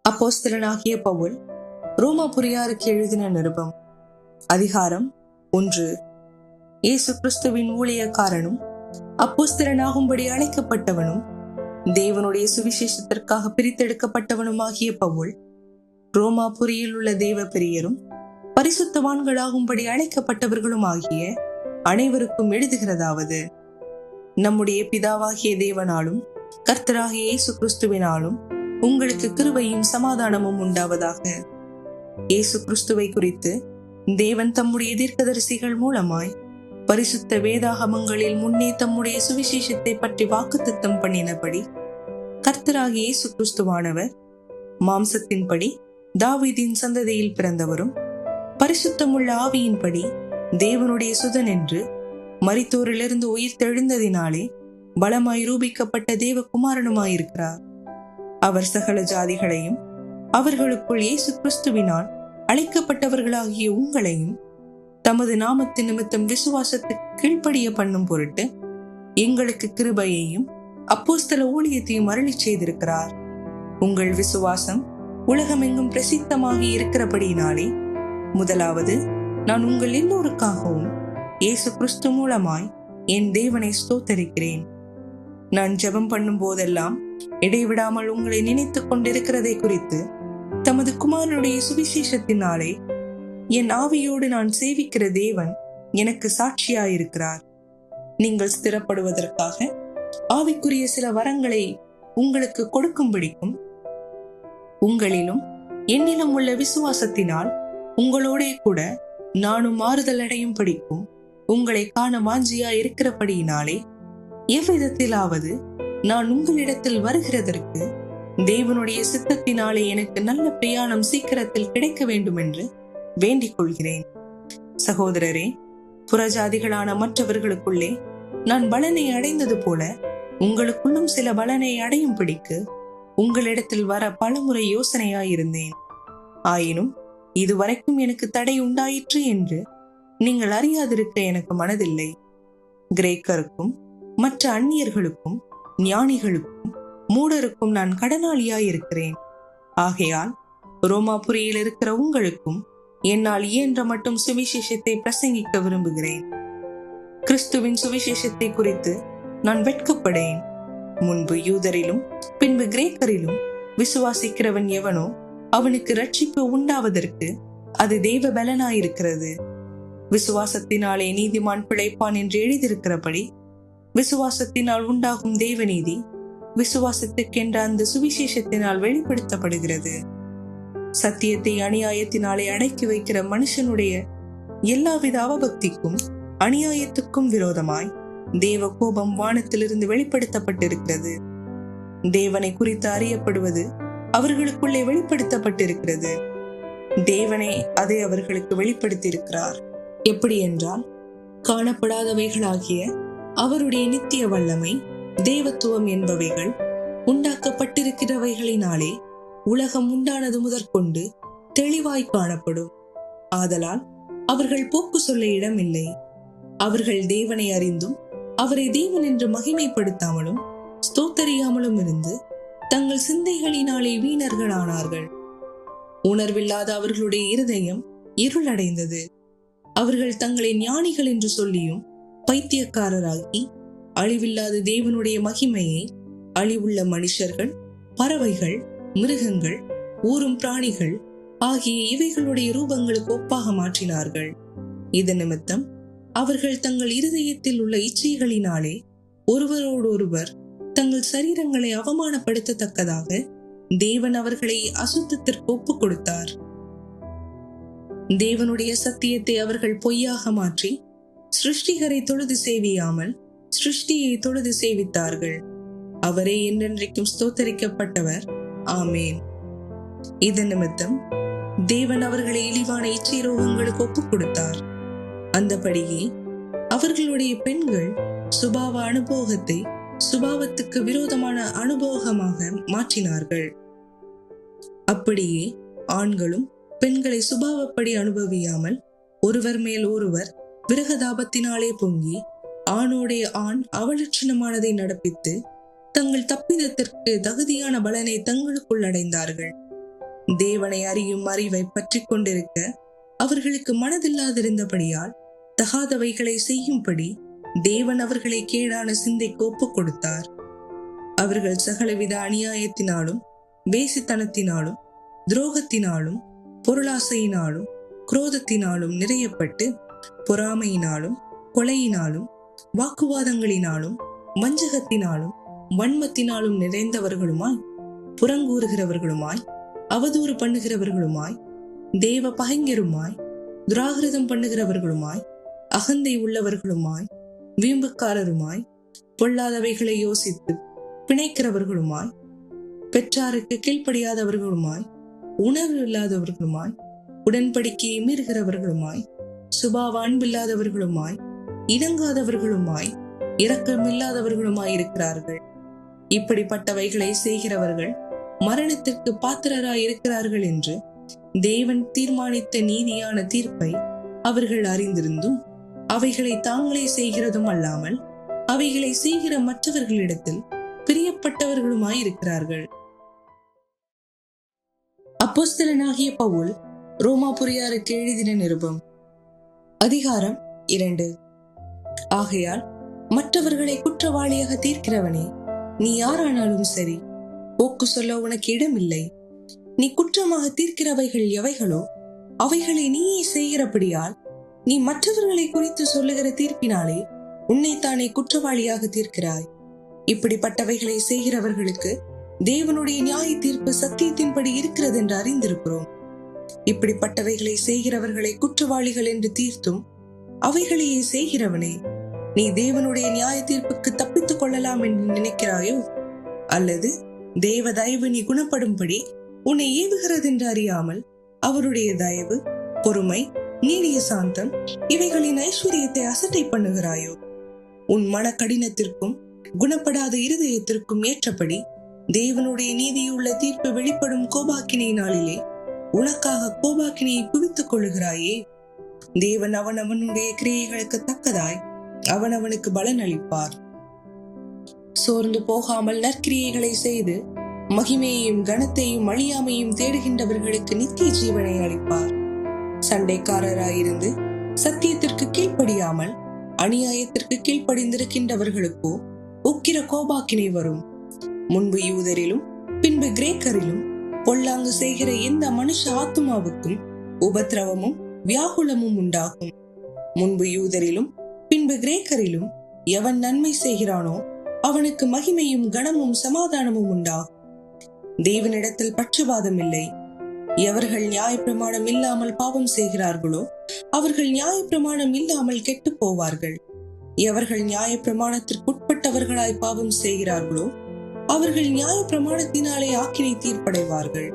அப்போஸ்தலனாகிய பவுல் ரோமாபுரியாருக்கு எழுதின நிருபம். அதிகாரம் 1. இயேசு கிறிஸ்துவின் ஊழியக்காரனும் அப்போஸ்தலனாகும்படி அழைக்கப்பட்டவனும் தேவனுடைய சுவிசேஷத்திற்காக பிரித்தெடுக்கப்பட்டவனுமாகிய பவுல், ரோமாபுரியில் உள்ள தேவ பிரியரும் பரிசுத்தவான்களாகும்படி அழைக்கப்பட்டவர்களும் ஆகிய அனைவருக்கும் எழுதுகிறதாவது: நம்முடைய பிதாவாகிய தேவனாலும் கர்த்தராகிய இயேசு கிறிஸ்துவினாலும் உங்களுக்கு கிருபையும் சமாதானமும் உண்டாவதாக. இயேசு கிறிஸ்துவை குறித்து தேவன் தம்முடைய தீர்க்கதரிசிகள் மூலமாய் பரிசுத்த வேதாகமங்களில் முன்னே தம்முடைய சுவிசேஷத்தை பற்றி வாக்குத்தத்தம் பண்ணினபடி, கர்த்தராகிய இயேசு கிறிஸ்துவானவர் மாம்சத்தின்படி தாவீதின் சந்ததியில் பிறந்தவரும் பரிசுத்தமுள்ள ஆவியின்படி தேவனுடைய சுதன் என்று மரித்தோரிலிருந்து உயிர் தெழுந்ததினாலே பலமாய் ரூபிக்கப்பட்ட தேவகுமாரனுமாயிருக்கிறார். அவர் சகல ஜாதிகளையும் அவர்களுக்குள் இயேசு கிறிஸ்துவினால் அழைக்கப்பட்டவர்களாகிய உங்களையும் தமது நாமத்தின் நிமித்தம் விசுவாசத்துக்கு கீழ்ப்படிய பண்ணும் பொருட்டு எங்களுக்கு கிருபையையும் அப்போஸ்தல ஊழியத்தையும் அருளி செய்திருக்கிறார். உங்கள் விசுவாசம் உலகமெங்கும் பிரசித்தமாகி இருக்கிறபடியினாலே முதலாவது நான் உங்கள் எல்லோருக்காகவும் இயேசு கிறிஸ்து மூலமாய் என் தேவனை ஸ்தோத்தரிக்கிறேன். நான் ஜெபம் பண்ணும் போதெல்லாம் இடைவிடாமல் உங்களை நினைத்துக் கொண்டிருக்கிறதை குறித்து தமது குமாரனுடைய சுவிசேஷத்தினாலே என் ஆவியோடு நான் சேவிக்கிற தேவன் எனக்கு சாட்சியாயிருக்கிறார். நீங்கள் ஸ்திரப்படுவதற்காக ஆவிக்குரிய சில வரங்களை உங்களுக்கு கொடுக்கும்படிக்கும் உங்களிலும் என்னிலும் உள்ள விசுவாசத்தினால் உங்களோடே கூட நானும் மாறுதல் அடையும் படிக்கும் உங்களை காண வாஞ்சியா இருக்கிறபடியினாலே எவ்விதத்திலாவது நான் உங்களிடத்தில் வருகிறதற்கு தேவனுடைய சித்தத்தினாலே எனக்கு நல்ல பிரயாணம் சீக்கிரத்தில் கிடைக்க வேண்டும் என்று வேண்டிக் கொள்கிறேன். சகோதரரே, புறஜாதிகளான மற்றவர்களுக்குள்ளே நான் பலனை அடைந்தது போல உங்களுக்குள்ளும் சில பலனை அடையும் படிக்கு உங்களிடத்தில் வர பலமுறை யோசனையாயிருந்தேன். ஆயினும் இதுவரைக்கும் எனக்கு தடை உண்டாயிற்று என்று நீங்கள் அறியாதிருக்க எனக்கு மனதில்லை. கிரேக்கருக்கும் மற்ற அந்நியர்களுக்கும் ஞானிகளுக்கும் மூடருக்கும் நான் கடனாளியாயிருக்கிறேன். ஆகையால் ரோமாபுரியில் இருக்கிற உங்களுக்கும் என்னால் இயன்ற மட்டும் சுவிசேஷத்தை பிரசங்கிக்க விரும்புகிறேன். கிறிஸ்துவின் சுவிசேஷத்தை குறித்து நான் வெட்கப்படேன். முன்பு யூதரிலும் பின்பு கிரேக்கரிலும் விசுவாசிக்கிறவன் எவனோ அவனுக்கு ரட்சிப்பு உண்டாவதற்கு அது தேவ பலனாயிருக்கிறது. விசுவாசத்தினாலே நீதிமான் பிழைப்பான் என்று எழுதியிருக்கிறபடி விசுவாசத்தினால் உண்டாகும் தேவநீதி விசுவாசத்துக்கென்ற அந்த சுவிசேஷத்தினால் வெளிப்படுத்தப்படுகிறது. சத்தியத்தை அநியாயத்தினாலே அடக்கி வைக்கிற மனுஷனுடைய எல்லாவித அவபக்திக்கும் அநியாயத்துக்கும் விரோதமாய் தேவ கோபம் வானத்திலிருந்து வெளிப்படுத்தப்பட்டிருக்கிறது. தேவனை குறித்து அறியப்படுவது அவர்களுக்குள்ளே வெளிப்படுத்தப்பட்டிருக்கிறது. தேவனே அதை அவர்களுக்கு வெளிப்படுத்தியிருக்கிறார். எப்படி என்றால், காணப்படாதவைகளாகிய அவருடைய நித்திய வல்லமை தேவத்துவம் என்பவைகள் உண்டாக்கப்பட்டிருக்கிறவைகளினாலே உலகம் உண்டானது முதற்கொண்டு தெளிவாய் காணப்படும். ஆதலால் அவர்கள் போக்கு சொல்ல இடமில்லை. அவர்கள் தேவனை அறிந்தும் அவரை தேவன் என்று மகிமைப்படுத்தாமலும் ஸ்தோத்தரியாமலும் இருந்து தங்கள் சிந்தைகளினாலே வீணர்களானார்கள். உணர்வில்லாத அவர்களுடைய இருதயம் இருளடைந்தது. அவர்கள் தங்களை ஞானிகள் என்று சொல்லியும் பைத்தியக்காரராகி அழிவில்லாத தேவனுடைய மகிமையை அழிவுள்ள மனுஷர்கள், பறவைகள், மிருகங்கள், ஊரும் பிராணிகள் ஆகிய இவைகளுடைய ரூபங்களுக்கு ஒப்பாக மாற்றினார்கள். இது நிமித்தம் அவர்கள் தங்கள் இருதயத்தில் உள்ள இச்சைகளினாலே ஒருவரோடொருவர் தங்கள் சரீரங்களை அவமானப்படுத்தத்தக்கதாக தேவன் அவர்களை அசுத்தத்திற்கு ஒப்புக் கொடுத்தார். தேவனுடைய சத்தியத்தை அவர்கள் பொய்யாக மாற்றி சிருஷ்டிகரை தொழுது சேவியாமல் சிருஷ்டியை தொழுது சேவித்தார்கள். அவரே என்றென்றைக்கும் ஸ்தோத்தரிக்கப்பட்டவர். ஆமேன். இதன் நிமித்தம் தேவன் அவர்களை இழிவான இச்சை ரோகங்களுக்கு ஒப்புக் கொடுத்தார். அந்தபடியே அவர்களுடைய பெண்கள் சுபாவ அனுபோகத்தை சுபாவத்துக்கு விரோதமான அனுபோகமாக மாற்றினார்கள். அப்படியே ஆண்களும் பெண்களை சுபாவப்படி அனுபவியாமல் ஒருவர் மேல் ஒருவர் விரகதாபத்தினாலே பொங்கி ஆணோடைய ஆண் அவலட்சணமானதை நடப்பித்து தங்கள் தப்பிதத்திற்கு தகுதியான பலனை தங்களுக்குள் அடைந்தார்கள். தேவனை அறியும் அறிவை பற்றி கொண்டிருக்க அவர்களுக்கு மனதில்லாதிருந்தபடியால் தகாதவைகளை செய்யும்படி தேவன் அவர்களை கேடான சிந்தைக்கு ஒப்புக் கொடுத்தார். அவர்கள் சகலவித அநியாயத்தினாலும் வேசித்தனத்தினாலும் துரோகத்தினாலும் பொருளாசையினாலும் குரோதத்தினாலும் நிறையப்பட்டு பொறாமையினாலும் கொலையினாலும் வாக்குவாதங்களினாலும் வஞ்சகத்தினாலும் வன்மத்தினாலும் நிறைந்தவர்களுமாய் புறங்கூறுகிறவர்களுமாய் அவதூறு பண்ணுகிறவர்களுமாய் தேவ பகைஞருமாய் துராகிருதம் பண்ணுகிறவர்களுமாய் அகந்தை உள்ளவர்களுமாய் வீம்புக்காரருமாய் பொல்லாதவைகளை யோசித்து பிணைக்கிறவர்களுமாய் பெற்றாருக்கு கீழ்ப்படியாதவர்களுமாய் உணர்வு இல்லாதவர்களுமாய் உடன்படிக்கையை மீறுகிறவர்களுமாய் சுபாவ அன்பில்லாதவர்களுமாய் இணங்காதவர்களுமாய் இரக்கமில்லாதவர்களுமாய் இருக்கிறார்கள். இப்படிப்பட்டவைகளை செய்கிறவர்கள் மரணத்திற்கு பாத்திரராய் இருக்கிறார்கள் என்று தேவன் தீர்மானித்த நீதியான தீர்ப்பை அவர்கள் அறிந்திருந்தும் அவைகளை தாங்களே செய்கிறதும் அல்லாமல் அவைகளை செய்கிற மற்றவர்களிடத்தில் பிரியப்பட்டவர்களுமாய் இருக்கிறார்கள். அப்போஸ்தலனாகிய பவுல் ரோமாபுரியாருக்கு எழுதின நிருபம் அதிகாரம் 2. ஆகையால் மற்றவர்களை குற்றவாளியாக தீர்க்கிறவனே, நீ யாரானாலும் சரி, போக்கு சொல்ல உனக்கு இடமில்லை. நீ குற்றமாக தீர்க்கிறவைகள் எவைகளோ அவைகளை நீயே செய்கிறபடியால் நீ மற்றவர்களை குறித்து சொல்லுகிற தீர்ப்பினாலே உன்னைத்தானே குற்றவாளியாக தீர்க்கிறாய். இப்படிப்பட்டவைகளை செய்கிறவர்களுக்கு தேவனுடைய நியாய தீர்ப்பு சத்தியத்தின்படி இருக்கிறது என்று அறிந்திருக்கிறோம். இப்படிப்பட்டவைகளை செய்கிறவர்களை குற்றவாளிகள் என்று தீர்த்தும் அவைகளையே செய்கிறவனே, நீ தேவனுடைய நியாய தீர்ப்புக்கு தப்பித்துக் கொள்ளலாம் என்று நினைக்கிறாயோ? அல்லது தேவ தயவு நீ குணப்படும்படி உன்னை ஏவுகிறது என்று அறியாமல் அவருடைய தயவு, பொறுமை, நீடிய சாந்தம் இவைகளின் ஐஸ்வர்யத்தை அசட்டை பண்ணுகிறாயோ? உன் மன கடினத்திற்கும் குணப்படாத இருதயத்திற்கும் ஏற்றபடி தேவனுடைய நீதியுள்ள தீர்ப்பு வெளிப்படும் கோபாக்கினை நாளிலே உனக்காக கோபாக்கினையை குவித்துக் கொள்ளுகிறாயே. தேவன் அவனவனுடைய கிரியைகளுக்கு தக்கதாய் அவனவனுக்கு பலன் அளிப்பார். சோர்ந்து போகாமல் நற்கிரியைகளை செய்து மகிமையையும் கனத்தையும் அழியாமையும் தேடுகின்றவர்களுக்கு நித்திய ஜீவனை அளிப்பார். சண்டைக்காரராயிருந்து சத்தியத்திற்கு கீழ்ப்படியாமல் அநியாயத்திற்கு கீழ்ப்படிந்திருக்கின்றவர்களுக்கோ உக்கிர கோபாக்கினை வரும். முன்பு யூதரிலும் பின்பு கிரேக்கரிலும் பொல்லாங்கு செய்கிற எந்த மனுஷ ஆத்துமாவுக்கும் உபத்திரவமும் வியாகுலமும் உண்டாகும். முன்பு யூதரிலும் பின்பு கிரேக்கரிலும் எவன் நன்மை செய்கிறானோ அவனுக்கு மகிமையும் கனமும் சமாதானமும் உண்டாகும். தேவனிடத்தில் பட்சபாதம் இல்லை. எவர்கள் நியாயப்பிரமாணம் இல்லாமல் பாவம் செய்கிறார்களோ அவர்கள் நியாயப்பிரமாணம் இல்லாமல் கெட்டு போவார்கள். எவர்கள் நியாயப்பிரமாணத்திற்கு உட்பட்டவர்களாய் பாவம் செய்கிறார்களோ அவர்கள் நியாயப்பிரமாணத்தினாலே ஆக்கினை தீர்ப்படைவார்கள்.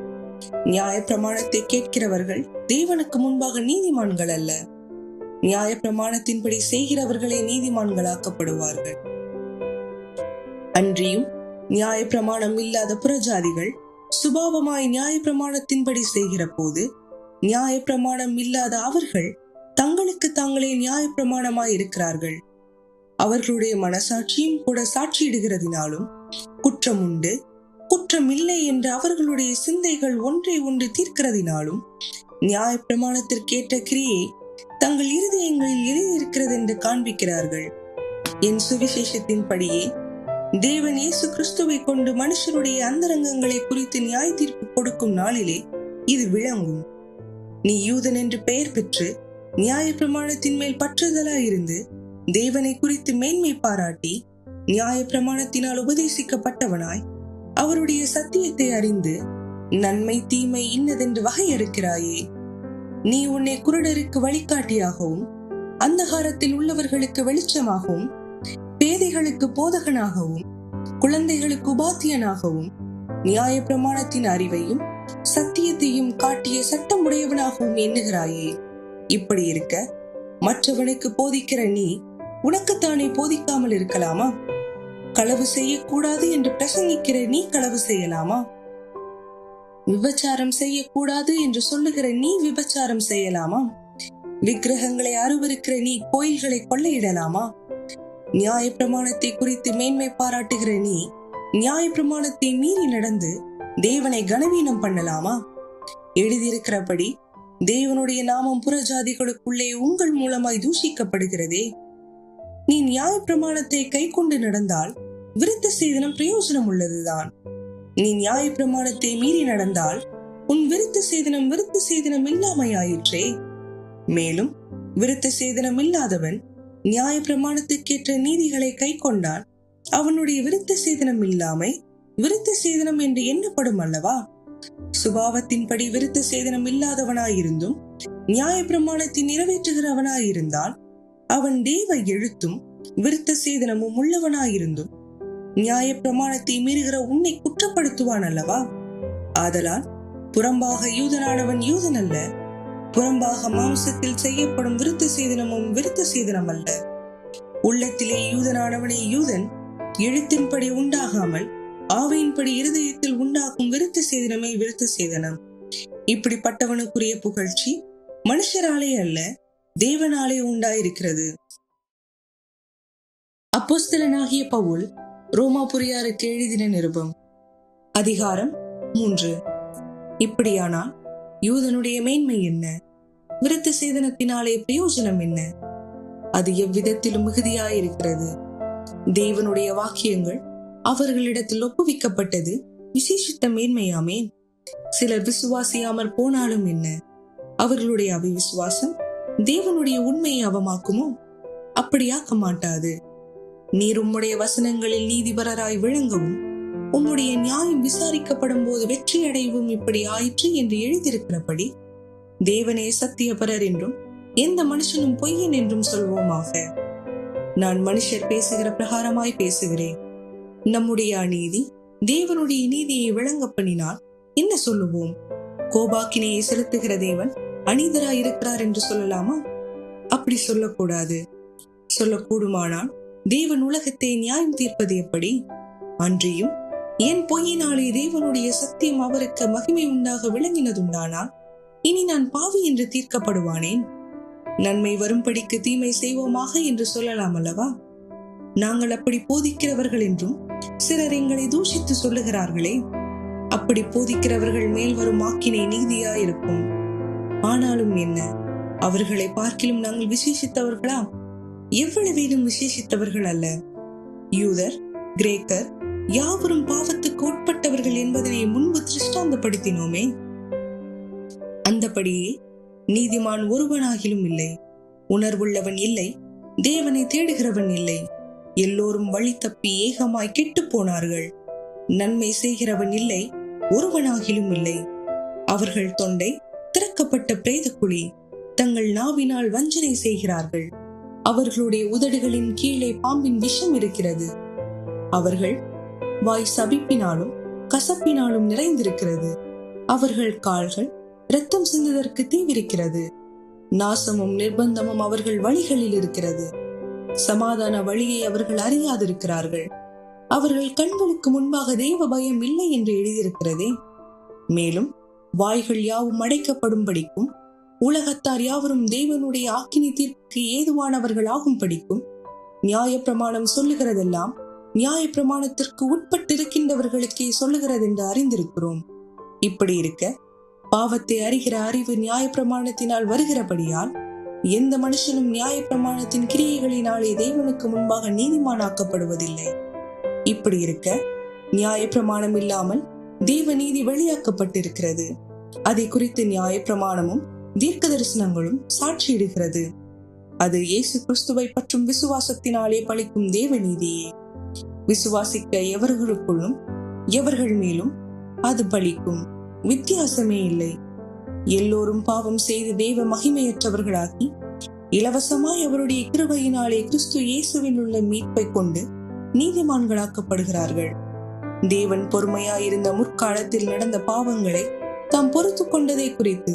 நியாயப்பிரமாணத்தை கேட்கிறவர்கள் தேவனுக்கு முன்பாக நீதிமான்கள் அல்ல, நியாயப்பிரமாணத்தின்படி செய்கிறவர்களே நீதிமான்களாக்கப்படுவார்கள். அன்றியும் நியாயப்பிரமாணம் இல்லாத புறஜாதிகள் சுபாவமாய் நியாயப்பிரமாணத்தின்படி செய்கிற போது நியாயப்பிரமாணம் இல்லாத அவர்கள் தங்களுக்கு தாங்களே நியாயப்பிரமாணமாய் இருக்கிறார்கள். அவர்களுடைய மனசாட்சியும் கூட சாட்சியிடுகிறதினாலும் குற்றம் உண்டு குற்றம் இல்லை என்று அவர்களுடைய சிந்தைகள் ஒன்றை ஒன்று தீர்க்கிறதினாலும் நியாயப்பிரமாணத்திற்கேற்ற கிரியை தங்கள் இருதயங்களில் எழுதியிருக்கிறது என்று காண்பிக்கிறார்கள். என் சுவிசேஷத்தின்படியே தேவன் இயேசு கிறிஸ்துவை கொண்டு மனுஷருடைய அந்தரங்கங்களை குறித்து நியாய தீர்ப்பு கொடுக்கும் நாளிலே இது விளங்கும். நீ யூதன் என்று பெயர் பெற்று நியாயப்பிரமாணத்தின் மேல் பற்றுதலாயிருந்து தேவனை குறித்து மேன்மை பாராட்டி நியாயப்பிரமாணத்தினால் உபதேசிக்கப்பட்டவனாய் அவருடைய சத்தியத்தை அறிந்து நன்மை தீமை இன்னதென்று வகையறுக்கிறாயே. நீ உன்னை குருடருக்கு வழிகாட்டியாகவும் அந்தகாரத்தில் உள்ளவர்களுக்கு வெளிச்சமாகவும் பேதைகளுக்கு போதகனாகவும் குழந்தைகளுக்கு உபாத்தியனாகவும் நியாயப்பிரமாணத்தின் அறிவையும் சத்தியத்தையும் காட்டிய சட்டம் உடையவனாகவும் எண்ணுகிறாயே. இப்படி இருக்க மற்றவனுக்கு போதிக்கிற நீ உனக்குத்தானே போதிக்காமல் இருக்கலாமா? களவு செய்யக்கூடாது என்று பிரசங்கிக்கிற நீ களவு செய்யலாமா? விபச்சாரம் செய்யக்கூடாது என்று சொல்லுகிற நீ விபச்சாரம் செய்யலாமா? விக்கிரகங்களை அருவருக்கிற நீ கோயில்களை கொள்ளையிடலாமா? நியாயப்பிரமாணத்தை குறித்து மேன்மை பாராட்டுகிற நீ நியாயப்பிரமாணத்தை மீறி நடந்து தேவனை கனவீனம் பண்ணலாமா? எழுதியிருக்கிறபடி தேவனுடைய நாமம் புறஜாதிகளுக்குள்ளே உங்கள் மூலமாய் தூஷிக்கப்படுகிறதே. நீ நியாய பிரமாணத்தை கை கொண்டு நடந்தால் விருத்த சேதனம் பிரயோஜனம் உள்ளதுதான். நீ நியாய பிரமாணத்தை மீறி நடந்தால் உன் விருத்த சேதனம் இல்லாமையாயிற்றே. மேலும் விருத்த சேதனம் இல்லாதவன் நியாய பிரமாணத்துக்கேற்ற நீதிகளை கை கொண்டால் அவனுடைய விருத்த சேதனம் இல்லாமை விருத்த சேதனம் என்று எண்ணப்படும் அல்லவா? சுபாவத்தின்படி விருத்த சேதனம் இல்லாதவனாயிருந்தும் நியாய பிரமாணத்தை நிறைவேற்றுகிறவனாயிருந்தால் அவன் தேவ எழுத்தும் விருத்த சேதனமும் உள்ளவனாயிருந்தும் நியாய பிரமாணத்தை மீறுகிற உன்னை குற்றப்படுத்துவான் அல்லவா? ஆதலால் புறம்பாக யூதனானவன் யூதன் அல்ல, புறம்பாக மாம்சத்தில் செய்யப்படும் விருத்த சேதனமும் விருத்த சேதனம் அல்ல. உள்ளத்திலே யூதனானவனே யூதன், எழுத்தின்படி உண்டாகாமல் ஆவியின்படி இருதயத்தில் உண்டாகும் விருத்த சேதனமே விருத்த சேதனம். இப்படிப்பட்டவனுக்குரிய புகழ்ச்சி மனுஷராலே அல்ல, தேவனாலே உண்டாயிருக்கிறது. அப்போஸ்தலனாகிய பவுல் ரோமாபுரியாருக்கு எழுதின நிருபம், அதிகாரம் 3. இப்படியானால் யூதனுடைய மேன்மை என்ன? விருத்த சேதனத்தினாலே பிரயோஜனம் என்ன? அது எவ்விதத்திலும் மிகுதியாயிருக்கிறது. தேவனுடைய வாக்கியங்கள் அவர்களிடத்தில் ஒப்புவிக்கப்பட்டது விசேஷித்த மேன்மையாமே. சிலர் விசுவாசியாமற் போனாலும் என்ன? அவர்களுடைய அவிசுவாசம் தேவனுடைய உண்மையை அவமாக்குமோ? அப்படியாக்க மாட்டாது. நீர் உம்முடைய வசனங்களில் நீதிபரராய் விளங்கவும் உம்முடைய நியாயம் விசாரிக்கப்படும் போது வெற்றி அடைவும் இப்படி ஆயிற்று என்று எழுதியிருக்கிறபடி தேவனே சத்தியபரர் என்றும் எந்த மனுஷனும் பொய்யன் என்றும் சொல்வோமாக. நான் மனுஷர் பேசுகிற பிரகாரமாய் பேசுகிறேன். நம்முடைய அநீதி தேவனுடைய நீதியை விளங்க பண்ணினால் என்ன சொல்லுவோம்? கோபாக்கினையை செலுத்துகிற தேவன் அநீதராய் இருக்கிறார் என்று சொல்லலாமா? அப்படி சொல்லக்கூடாது. சொல்லக்கூடுமானால் தேவன் உலகத்தை நியாயம் தீர்ப்பது எப்படி? அன்றியும் என் பொய்யினாலே தேவனுடைய சத்தியம் அவருக்கு மகிமை உண்டாக விளங்கினதுண்டானால் இனி நான் பாவி என்று தீர்க்கப்படுவானேன்? நன்மை வரும்படிக்கு தீமை செய்வோமாக என்று சொல்லலாம் அல்லவா? நாங்கள் அப்படி போதிக்கிறவர்கள் என்றும் சிலர் எங்களை தூஷித்து சொல்லுகிறார்களே. அப்படி போதிக்கிறவர்கள் மேல் வரும் ஆக்கினை நீதியாயிருக்கும். ஆனாலும் என்ன, அவர்களை பார்க்கிலும் நாங்கள் விசேஷித்தவர்களா? எவ்வளவேனும் விசேஷித்தவர்கள் அல்ல. யூதர் கிரேக்கர் யாவரும் பாவத்துக்கு உட்பட்டவர்கள் என்பதனை முன்பு திருஷ்டாந்தப்படுத்தினோமே. அந்தபடியே நீதிமான் ஒருவனாகிலும் இல்லை, உணர்வுள்ளவன் இல்லை, தேவனை தேடுகிறவன் இல்லை. எல்லோரும் வழி தப்பி ஏகமாய் கெட்டு போனார்கள். நன்மை செய்கிறவன் இல்லை, ஒருவனாகிலும் இல்லை. அவர்கள் தொண்டை திறக்கப்பட்ட பிரேத குழி, தங்கள் நாவினால் வஞ்சனை செய்கிறார்கள். அவர்களுடைய உதடுகளின் கீழே பாம்பின் விஷம் இருக்கிறது. அவர்கள் வாய் சபிப்பினாலும் கசப்பினாலும் நிறைந்திருக்கிறது. அவர்கள் கால்கள் இரத்தம் சிந்துவதற்கு தீவிரிக்கிறது. நாசமும் நிர்பந்தமும் அவர்கள் வழிகளில் இருக்கிறது. சமாதான வழியை அவர்கள் அறியாதிருக்கிறார்கள். அவர்கள் கண்களுக்கு முன்பாக தேவ பயம் இல்லை என்று எழுதியிருக்கிறதே. மேலும் வாய்கள் யாவும் அடைக்கப்படும்படிக்கும் உலகத்தார் யாவரும் தேவனுடைய ஆக்கினி தீர்ப்புக்கு ஏதுவானவர்கள் ஆகும்படிக்கும் நியாய பிரமாணம் சொல்லுகிறதெல்லாம் நியாய பிரமாணத்திற்கு உட்பட்டிருக்கின்றவர்களுக்கே சொல்லுகிறது என்று அறிந்திருக்கிறோம். இப்படி இருக்க பாவத்தை அறிகிற அறிவு நியாய பிரமாணத்தினால் வருகிறபடியால் எந்த மனுஷனும் நியாய பிரமாணத்தின் கிரியைகளினாலே தேவனுக்கு முன்பாக நீதிமானாக்கப்படுவதில்லை. இப்படி இருக்க நியாய பிரமாணம் இல்லாமல் தேவ நீதி வெளியாக்கப்பட்டிருக்கிறது. அதை குறித்து நியாய பிரமாணமும் தீர்க்க தரிசனங்களும் சாட்சியிடுகிறது. அது இயேசு கிறிஸ்துவை பற்றும் விசுவாசத்தினாலே பலிக்கும் தேவ நீதியே. விசுவாசிக்க எவர்களுக்குள்ளும் எவர்கள் மேலும் அது பலிக்கும், வித்தியாசமே இல்லை. எல்லோரும் பாவம் செய்து தேவ மகிமையற்றவர்களாகி இலவசமாய் அவருடைய கிருபையினாலே கிறிஸ்து இயேசுவில் உள்ள மீட்பை கொண்டு நீதிமான்களாக்கப்படுகிறார்கள். தேவன் பொறுமையாயிருந்த முற்காலத்தில் நடந்த பாவங்களை தாம் பொறுத்து கொண்டதை குறித்து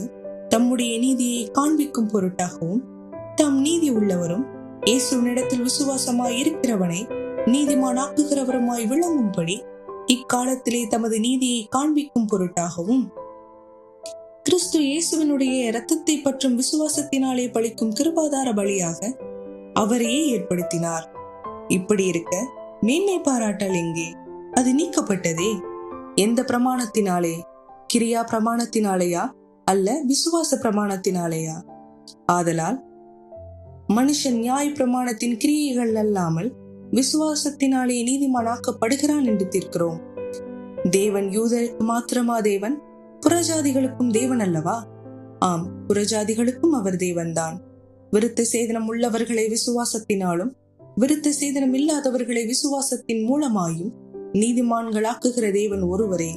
தம்முடைய நீதியை காண்பிக்கும் பொருட்டாகவும் தாம் நீதி உள்ளவரும் இயேசுவினிடத்தில் விசுவாசமாய் இருக்கிறவனை நீதிமானாக்குகிறவருமாய் விளங்கும்படி இக்காலத்திலே தமது நீதியை காண்பிக்கும் பொருட்டாகவும் கிறிஸ்து இயேசுவினுடைய இரத்தத்தை பற்றும் விசுவாசத்தினாலே பலிக்கும் கிருபாதார பலியாக அவரையே ஏற்படுத்தினார். இப்படி இருக்க மேன்மை பாராட்டல் எங்கே? அது நீக்கப்பட்டதே. எந்த பிரமாணத்தினாலே? கிரியா பிரமாணத்தினாலேயா அல்ல விசுவாச பிரமாணத்தினாலேயா? ஆதலால் மனுஷன் நியாய பிரமாணத்தின் கிரியைகள் அல்லாமல் விசுவாசத்தினாலே நீதிமானாக்கப்படுகிறான் என்று தீர்க்கிறோம். தேவன் யூதருக்கு மாத்திரமா தேவன்? புறஜாதிகளுக்கும் தேவன் அல்லவா? ஆம், புறஜாதிகளுக்கும் அவர் தேவன்தான். விருத்த சேதனம் உள்ளவர்களை விசுவாசத்தினாலும் விருத்த சேதனம் இல்லாதவர்களை விசுவாசத்தின் மூலமாயும் நீதிமான்களாக்குகிற தேவன் ஒருவரே.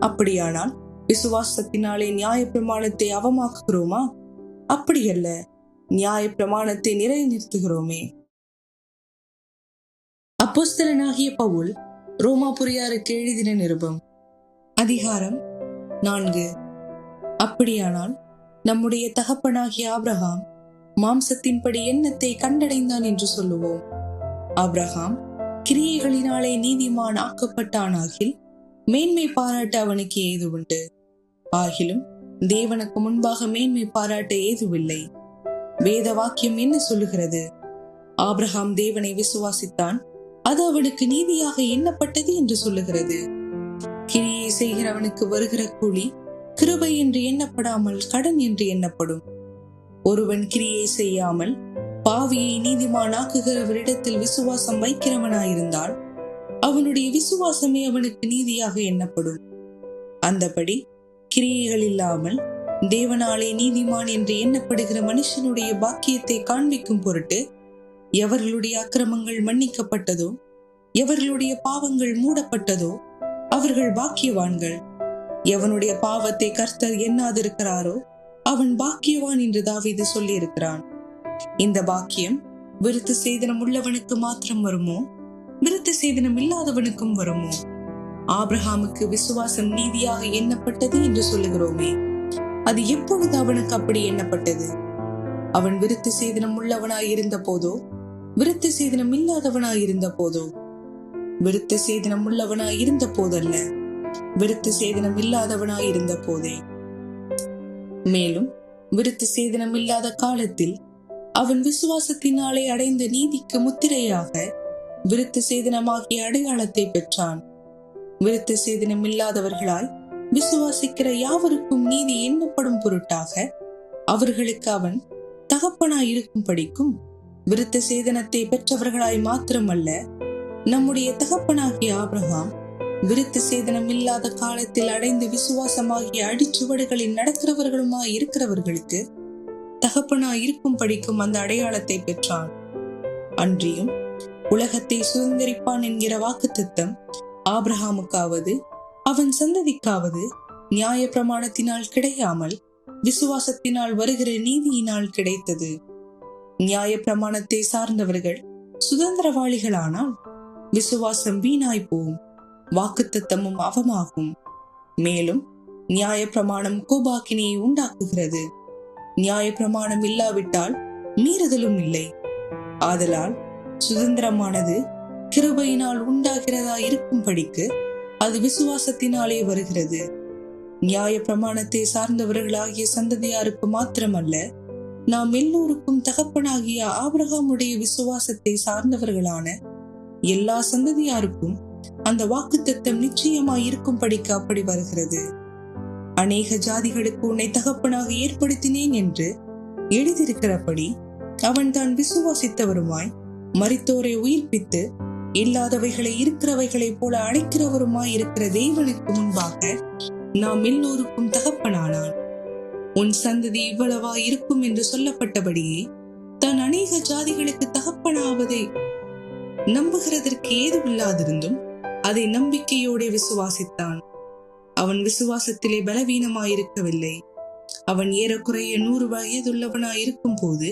அப்படியானால் விசுவாசத்தினாலே நியாய பிரமாணத்தை அவமாக்குகிறோமா? அப்படியல்ல, நியாய பிரமாணத்தை நிலைநிறுத்துகிறோமே. அப்போஸ்தலனாகிய பவுல் ரோமாபுரியாருக்கு எழுதின நிருபம், அதிகாரம் 4. அப்படியானால் நம்முடைய தகப்பனாகிய ஆபிரகாம் மாம்சத்தின்படி எண்ணத்தை கண்டடைந்தான் என்று சொல்லுவோம். ஆபிரகாம் கிரியைகளினாலே நீதிமான் ஆக்கப்பட்டானாகில் மேன்மை பாராட்ட அவனுக்கு ஏது உண்டு? ஆகிலும் தேவனுக்கு முன்பாக மேன்மை பாராட்ட ஏதுவில்லை. வேத வாக்கியம் என்ன சொல்லுகிறது? ஆபிரகாம் தேவனை விசுவாசித்தான், அது அவனுக்கு நீதியாக எண்ணப்பட்டது என்று சொல்லுகிறது. கிரியை செய்கிறவனுக்கு வருகிற கூலி கிருபை என்று எண்ணப்படாமல் கடன் என்று எண்ணப்படும். ஒருவன் கிரியை செய்யாமல் பாவியை நீதிமானாக்குகிறவரிடத்தில் விசுவாசம் வைக்கிறவனாயிருந்தால் அவனுடைய விசுவாசமே அவனுக்கு நீதியாக எண்ணப்படும். அந்தபடி கிரியைகள் இல்லாமல் தேவனாலே நீதிமான் என்று எண்ணப்படுகிற மனுஷனுடைய பாக்கியத்தை காண்பிக்கும் பொருட்டு எவர்களுடைய அக்கிரமங்கள் மன்னிக்கப்பட்டதோ, எவர்களுடைய பாவங்கள் மூடப்பட்டதோ அவர்கள் பாக்கியவான்கள். எவனுடைய பாவத்தை கர்த்தர் எண்ணாதிருக்கிறாரோ அவன் பாக்கியவான் என்று தாவீது சொல்லி இருக்கிறான். இந்த பாக்கியம் விருத்த சேதனம் உள்ளவனுக்கு மாத்திரம் வருமோ? விருத்த சேதனம் இல்லாதவனுக்கும் வருமோ? ஆபிரகாமுக்கு விசுவாசம் நீதியாக எண்ணப்பட்டது என்று சொல்லுகிறோமே, அது எப்பொழுது அவனுக்கு அப்படி எண்ணப்பட்டது? அவன் விருத்த சேதனம் உள்ளவனாய் இருந்த போதோ, விருத்த சேதனம் இல்லாதவனாய் இருந்த போதோ? விருத்த சேதனம் உள்ளவனாய் இருந்த போதல்ல, விருத்த சேதனம் இல்லாதவனாய் இருந்த போதே. மேலும் விருத்த சேதனம் இல்லாத காலத்தில் அவன் விசுவாசத்தினாலே அடைந்த நீதிக்கு முத்திரையாக விருத்த சேதனமாகிய அடையாளத்தை பெற்றான். விருத்த சேதனம் இல்லாதவர்களாய் விசுவாசிக்கிற யாவருக்கும் நீதி எண்ணப்படும் பொருட்டாக அவர்களுக்கு அவன் தகப்பனாய் இருக்கும் படிக்கும் விருத்த சேதனத்தை பெற்றவர்களாய் மாத்திரமல்ல, நம்முடைய தகப்பனாகிய ஆபிரகாம் விருத்த சேதனம் இல்லாத காலத்தில் அடைந்த விசுவாசமாகிய அடிச்சுவடுகளில் நடக்கிறவர்களுமாய் இருக்கிறவர்களுக்கு தகப்பனாய் இருக்கும் படிக்கும் அந்த அடையாளத்தை பெற்றான். அன்றியும் உலகத்தை சுதந்திரிப்பான் என்கிற வாக்குத்தத்தம் ஆபிரகாமுக்காவது அவன் சந்ததிக்காவது நியாய பிரமாணத்தினால் கிடையாமல் விசுவாசத்தினால் வருகிற நீதியினால் கிடைத்தது. நியாய பிரமாணத்தை சார்ந்தவர்கள் சுதந்திரவாளிகளானால் விசுவாசம் வீணாய் போகும், வாக்குத்தத்தமும் அவமாகும். மேலும் நியாய பிரமாணம் கோபாக்கினியை உண்டாக்குகிறது. நியாய பிரமாணம் இல்லாவிட்டால் மீறுதலும் இல்லை. ஆதலால் சுதந்திரமானது கிருபையினால் உண்டாகிறதா இருக்கும்படிக்கு அது விசுவாசத்தினாலே வருகிறது. நியாய பிரமாணத்தை சார்ந்தவர்களாகிய சந்ததியாருக்கு மாத்திரமல்ல, நாம் எல்லோருக்கும் தகப்பனாகிய ஆபிரகாமுடைய விசுவாசத்தை சார்ந்தவர்களான எல்லா சந்ததியாருக்கும் அந்த வாக்குத்தத்தம் நிச்சயமாய் இருக்கும்படிக்கு அப்படி வருகிறது. அநேக ஜாதிகளுக்கு உன்னை தகப்பனாக ஏற்படுத்தினேன் என்று எழுதியிருக்கிறபடி அவன் தான் விசுவாசித்தவருமாய் மரித்தோரை உயிர்ப்பித்து இல்லாதவைகளை இருக்கிறவைகளைப் போல அழைக்கிறவருமாய் இருக்கிற தேவனுக்கு முன்பாக நாம் எல்லோருக்கும் தகப்பனானான். உன் சந்ததி இவ்வளவா இருக்கும் என்று சொல்லப்பட்டபடியே தான் அநேக ஜாதிகளுக்கு தகப்பனாவதை நம்புகிறதற்கு ஏதுவில்லாதிருந்தும் அதை நம்பிக்கையோட விசுவாசித்தான். அவன் விசுவாசத்திலே பலவீனமாயிருக்கவில்லை. அவன் ஏறக்குறைய 100 வயதுள்ளவனாயிருக்கும் போது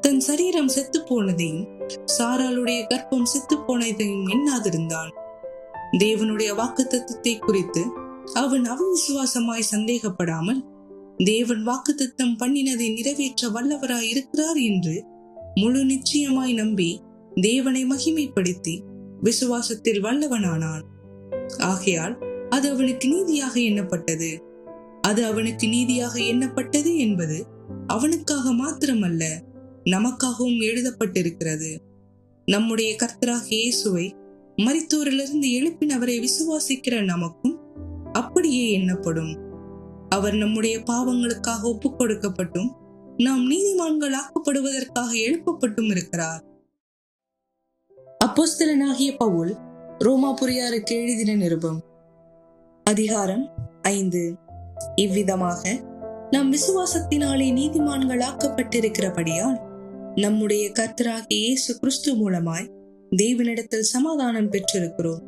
தன் சரீரம் செத்து போனதையும் சாராளுடைய கர்ப்பம் செத்து போனதையும் எண்ணாதிருந்தான். தேவனுடைய வாக்குத்தத்தத்தை குறித்து அவன் அவிசுவாசமாய் சந்தேகப்படாமல் தேவன் வாக்குத்தத்தம் பண்ணினதை நிறைவேற்ற வல்லவராய் இருக்கிறார் என்று முழு நிச்சயமாய் நம்பி தேவனை மகிமைப்படுத்தி விசுவாசத்தில் வல்லவனானான். ஆகையால் அது அவனுக்கு நீதியாக எண்ணப்பட்டது. அது அவனுக்கு நீதியாக எண்ணப்பட்டது என்பது அவனுக்காக மாத்திரமல்ல, நமக்காகவும் எழுதப்பட்டிருக்கிறது. நம்முடைய கர்த்தராகிய இயேசுவை மரித்தோரிலிருந்து எழுப்பினவரை விசுவாசிக்கிற நமக்கும் அப்படியே எண்ணப்படும். அவர் நம்முடைய பாவங்களுக்காக ஒப்புக் கொடுக்கப்பட்டும் நாம் நீதிமான்கள் ஆக்கப்படுவதற்காக எழுப்பப்பட்டும் இருக்கிறார். அப்போஸ்தலனாகிய பவுல் ரோமாபுரியாருக்கு எழுதின நிருபம் அதிகாரம் 5. இவ்விதமாக நாம் விசுவாசத்தினாலே நீதிமான்கள் ஆக்கப்பட்டிருக்கிறபடியால் நம்முடைய கர்த்தராகிய இயேசு கிறிஸ்து மூலமாய் தேவனிடத்தில் சமாதானம் பெற்றிருக்கிறோம்.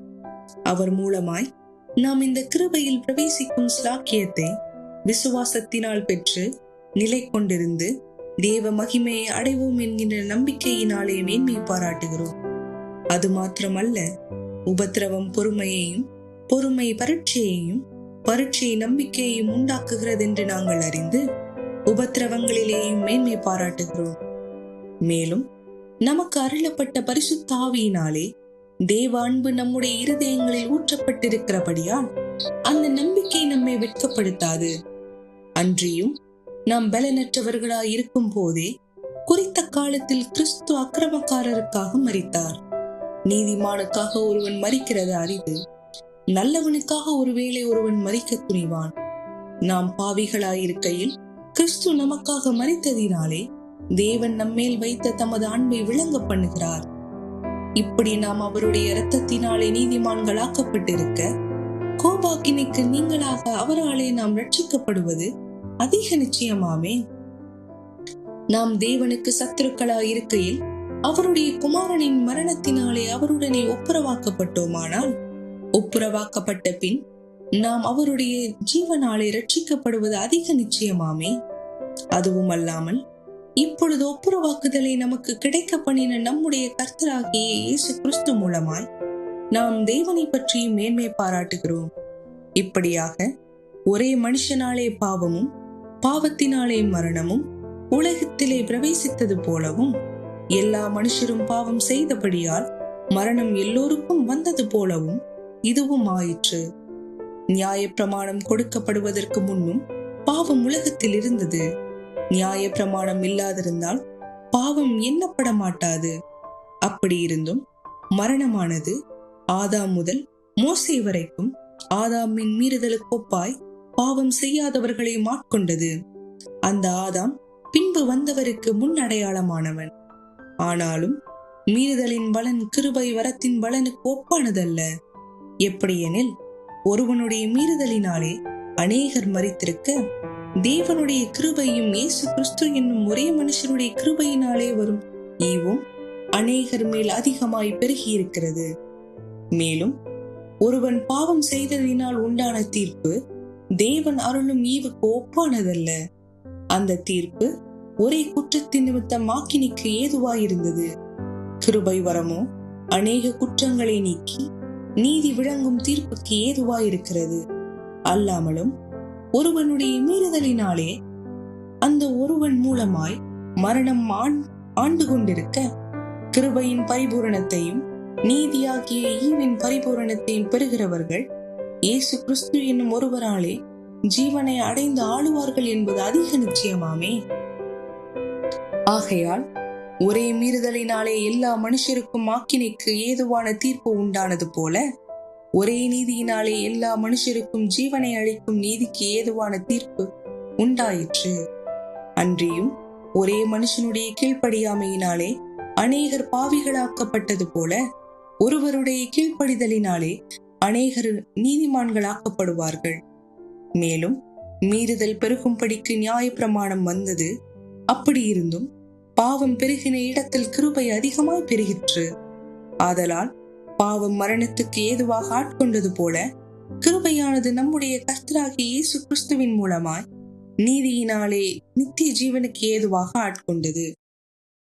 அவர் மூலமாய் நாம் இந்த கிருபையில் பிரவேசிக்கும் ஸ்லாக்கியத்தை விசுவாசத்தினால் பெற்று நிலை கொண்டிருந்து தேவ மகிமையை அடைவோம் என்கின்ற நம்பிக்கையினாலே மேன்மை பாராட்டுகிறோம். அது மாத்திரமல்ல, உபத்திரவம் பொறுமையையும், பொறுமை பரீட்சையையும், பரீட்சை நம்பிக்கையையும் உண்டாக்குகிறது என்று நாங்கள் அறிந்து உபத்திரவங்களிலேயும் மேன்மை பாராட்டுகிறோம். மேலும் நமக்கு அருளப்பட்ட பரிசுத்த ஆவியினாலே தேவ அன்பு நம்முடைய இருதயங்களில் ஊற்றப்பட்டிருக்கிறபடியால் அந்த நம்பிக்கை நம்மை வெட்கப்படுத்தாது. அன்றியும் நாம் பலனற்றவர்களாய் இருக்கும் போதே குறித்த காலத்தில் கிறிஸ்து அக்கிரமக்காரருக்காக மரித்தார். நீதிமானுக்காக ஒருவன் மரிக்கிறது அரிது, நல்லவனுக்காக ஒருவேளை ஒருவன் மரிக்க துணிவான். நாம் பாவிகளாயிருக்கையில் கிறிஸ்து நமக்காக மரித்ததினாலே தேவன் நம்மேல் வைத்த தமது அன்பை விளங்க பண்ணுகிறார். இப்படி நாம் அவருடைய இரத்தத்தினாலே நீதிமான்கள் ஆக்கப்பட்டிருக்க, கோபாக்கினைக்கு நீங்களாக அவராலே நாம் ரட்சிக்கப்படுவது அதிக நிச்சயமாமே. நாம் தேவனுக்கு சத்துருக்களாய் இருக்கையில் அவருடைய குமாரனின் மரணத்தினாலே அவருடனே ஒப்புரவாக்கப்பட்டோமானால், ஒப்புரவாக்கப்பட்ட பின் நாம் அவருடைய ஜீவனாலே ரட்சிக்கப்படுவது அதிக நிச்சயமாமே. அதுவும் அல்லாமல் இப்பொழுது ஒப்புரவாக்குதலை நமக்கு கிடைக்க பண்ணின நம்முடைய கர்த்தராகிய இயேசு கிறிஸ்து மூலமாய் நாம் தேவனை பற்றி மேன்மை பாராட்டுகிறோம். இப்படியாக ஒரே மனுஷனாலே பாவமும் பாவத்தினாலே மரணமும் உலகத்திலே பிரவேசித்தது போலவும், எல்லா மனுஷரும் பாவம் செய்தபடியால் மரணம் எல்லோருக்கும் வந்தது போலவும் இதுவும் ஆயிற்று. நியாயப்பிரமாணம் கொடுக்கப்படுவதற்கு முன்னும் பாவம் உலகத்தில் இருந்தது. நியாய பிரமாணம் இல்லாதிருந்தால் பாவம் எண்ணப்பட மாட்டாது. அப்படி இருந்தும் மரணமானது ஆதாம் முதல் மோசே வரைக்கும் ஆதாமின் மீறுதலுக்கொப்பாய் பாவம் செய்யாதவர்களை மாட்கொண்டது. அந்த ஆதாம் பின்பு வந்தவருக்கு முன் அடையாளமானவன். ஆனாலும் மீறுதலின் பலன் கிருபை வரத்தின் பலனுக்கு ஒப்பானதல்ல. எப்படியெனில், ஒருவனுடைய மீறுதலினாலே அநேகர் மரித்திருக்க, தேவனுடைய கிருபையும் இயேசு கிறிஸ்து என்னும் ஒரே மனுஷருடைய கிருபையினாலே வரும் ஈவும் அநேகர் மேல் அதிகமாய் பெருகி இருக்கிறது. மேலும் ஒருவன் பாவம் செய்ததினால் உண்டான தீர்ப்பு தேவன் அருளும் ஈவுக்கு ஒப்பானதல்ல. அந்த தீர்ப்பு ஒரே குற்றத்தின் நிமித்தம் ஆக்கினைக்கு ஏதுவாயிருந்தது. கிருபை வரமோ அநேக குற்றங்களை நீக்கி நீதி விளங்கும் தீர்ப்புக்கு ஏதுவாயிருக்கிறது. அல்லாமலும் ஒருவனுடைய மீறுதலினாலே அந்த ஒருவன் மூலமாய் மரணம் ஆண்டு கொண்டிருக்க, கிருபையின் பரிபூரணத்தையும் நீதியாகிய ஈவின் பரிபூரணத்தையும் பெறுகிறவர்கள் இயேசு கிறிஸ்து என்னும் ஒருவராலே ஜீவனை அடைந்து ஆளுவார்கள் என்பது அதிக நிச்சயமாமே. ஆகையால் ஒரே மீறுதலினாலே எல்லா மனுஷருக்கும் ஆக்கினைக்கு ஏதுவான தீர்ப்பு உண்டானது போல, ஒரே நீதியினாலே எல்லா மனுஷருக்கும் ஜீவனை அளிக்கும் நீதிக்கு ஏதுவான தீர்ப்பு உண்டாயிற்று. அன்றியும் ஒரே மனுஷனுடைய கீழ்ப்படியாமையினாலே அநேகர் பாவிகளாக்கப்பட்டது போல, ஒருவருடைய கீழ்ப்படிதலினாலே அநேகர் நீதிமான்களாக்கப்படுவார்கள். மேலும் மீறுதல் பெருகும்படிக்கு நியாயப்பிரமாணம் வந்தது. அப்படி இருந்தும் பாவம் பெருகின இடத்தில் கிருபை அதிகமாய் பெருகிற்று. ஆதலால் பாவம் மரணத்துக்கு ஏதுவாக ஆட்கொண்டது போல, கிருபையானது நம்முடைய கர்த்தராகிய இயேசு கிறிஸ்துவின் மூலமாய் நீதியினாலே நித்திய ஜீவனுக்கு ஏதுவாக ஆட்கொண்டது.